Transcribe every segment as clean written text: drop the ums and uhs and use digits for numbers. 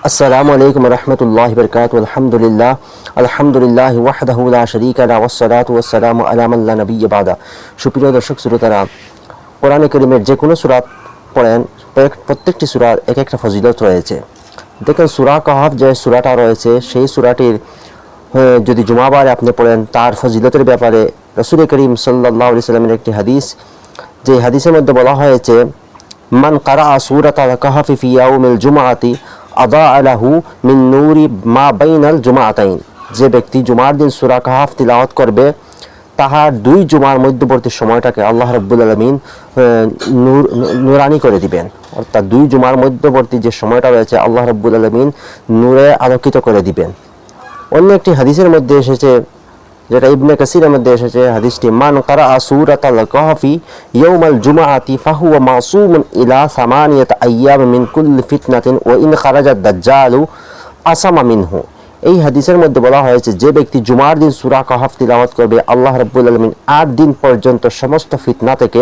আসসালামু আলাইকুম রহমতুল্লাহি বারাকাতুহু আলহামদুলিল্লাহ ওয়াহদাহু লা শারীকা লাহু ওয়াসসালাতু ওয়াসসালামু আলা মান লা নাবিয়্যা বাদা। সুপ্রিয় দর্শক শ্রোতারা, কোরআনে কারীমের যে কোনো সূরা পড়েন, প্রত্যেকটি সূরার এক একটা ফজিলত রয়েছে। দেখেন, সূরা কাহফ যে সূরাটা রয়েছে, সেই সূরাটির যদি জুমাবারে আপনি পড়েন, তার ফজিলতের ব্যাপারে রাসূল করিম সাল্লাল্লাহু আলাইহি সাল্লামের একটি হাদিস, যে হাদিসের মধ্যে বলা হয়েছে, মান কারাআ সূরাতাল কাহফি ফি ইয়াউমিল জুমআতি আদাআ লাহু মিন নূরি মা বাইনাল জুমআতাইন। যে ব্যক্তি জুমার দিন সূরা কাহফ তিলাওয়াত করবে, তাহার দুই জুমার মধ্যবর্তী সময়টাকে আল্লাহ রাব্বুল আলামিন নূরানি করে দিবেন। অর্থাৎ দুই জুমার মধ্যবর্তী যে সময়টা রয়েছে, আল্লাহ রাব্বুল আলামিন নূরে আলোকিত করে দিবেন। অন্য একটি হাদিসের মধ্যে এসেছে, যেটা ইবনে কাসিরের মধ্যে এসেছে, হাদিসটি, মান কারাআ সূরাতাল কাহফি ইয়াউমাল জুমআতি ফাহুয়া মাসুমুন ইলা সামানিয়াত আইয়াম মিন কুল্লি ফিতনাতিন ওয়া ইন খারাজাত দাজ্জালু আসামা মিনহু। এই হাদিসের মধ্যে বলা হয়েছে, যে ব্যক্তি জুমার দিন সূরা কাহফ তিলাওয়াত করবে, আল্লাহ রাব্বুল আলামিন 8 দিন পর্যন্ত সমস্ত ফিতনা থেকে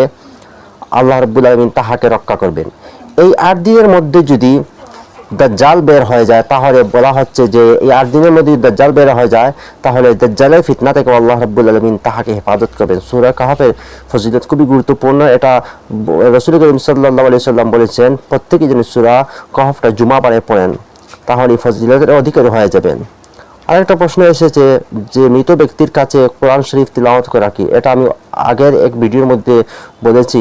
আল্লাহ রাব্বুল আলামিন তাহাকে রক্ষা করবেন। এই 8 দিনের মধ্যে যদি দাজ্জাল বের হয়ে যায়, তাহলে বলা হচ্ছে যে এই 8 দিনের মধ্যে দাজ্জাল বের হয়ে যায়, তাহলে দাজ্জালের ফিতনা থেকে আল্লাহ রাব্বুল আলামিন তাহাকে হেফাজত করবেন। সূরা কাহফের ফজিলত খুবই গুরুত্বপূর্ণ। এটা রাসূল করিম সাল্লাল্লাহু আলাইহি সাল্লাম বলেছেন, প্রত্যেকই যেন সূরা কাহফটা জুমাবারে পড়েন, তাহলে ফজিলতের অধিকারী হয়ে যাবেন। আরেকটা প্রশ্ন এসেছে যে মৃত ব্যক্তির কাছে কোরআন শরীফ তিলাওয়াত করা কি? এটা আমি আগের এক ভিডিওর মধ্যে বলেছি।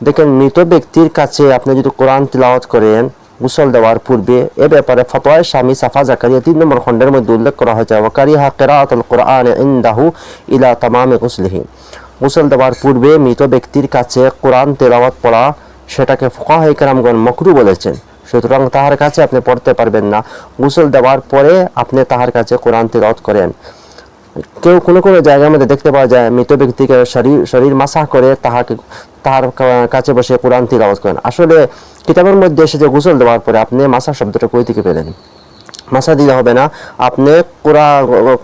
দেখেন, মৃত ব্যক্তির কাছে আপনি যদি কোরআন তিলাওয়াত করেন গোসল দেওয়ার পূর্বে, এ ব্যাপারে ফতোয়ায়ে শামী সাফা জাকারিয়া 3 নম্বর খণ্ডের মধ্যে উল্লেখ করা হয়েছে, ওয়াকারিহা কিরাআতুল কুরআন ইনদাহু ইলা তামামি গুসলিহি। গোসল দেওয়ার পূর্বে মৃত ব্যক্তির কাছে কোরআন তেলাওয়াত পড়া, সেটাকে ফুকাহায়ে কেরামগণ মাকরুহ বলেছেন। সুতরাং তাহার কাছে আপনি পড়তে পারবেন না। গোসল দেওয়ার পরে আপনি তাহার কাছে কোরআন তেলাওয়াত করেন। কেউ কোনো কোনো জায়গার মধ্যে দেখতে পাওয়া যায়, মৃত ব্যক্তিকে শরীর মাসাহ করে তাহার কাছে বসে কোরআন তিলাওয়াত করেন। আসলে কিতাবের মধ্যে এসে যে গোসল দেওয়ার পরে আপনি মাসা শব্দটা কই থেকে পেলেন? মাসা দিলে হবে না। আপনি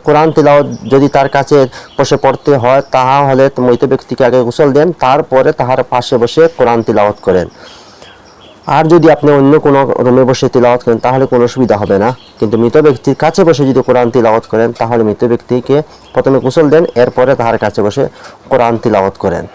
কোরআন তিলাওয়াত যদি তার কাছে বসে পড়তে হয়, তাহলে মৃত ব্যক্তিকে আগে গোসল দেন, তারপরে তাহার পাশে বসে কোরআন তিলাওয়াত করেন। আর যদি আপনি অন্য কোনো রুমে বসে তিলাওয়াত করেন, তাহলে কোনো অসুবিধা হবে না। কিন্তু মৃত ব্যক্তির কাছে বসে যদি কোরআন তিলাওয়াত করেন, তাহলে মৃত ব্যক্তিকে প্রথমে গোসল দেন, এরপরে তাহার কাছে বসে কোরআন তিলাওয়াত করেন।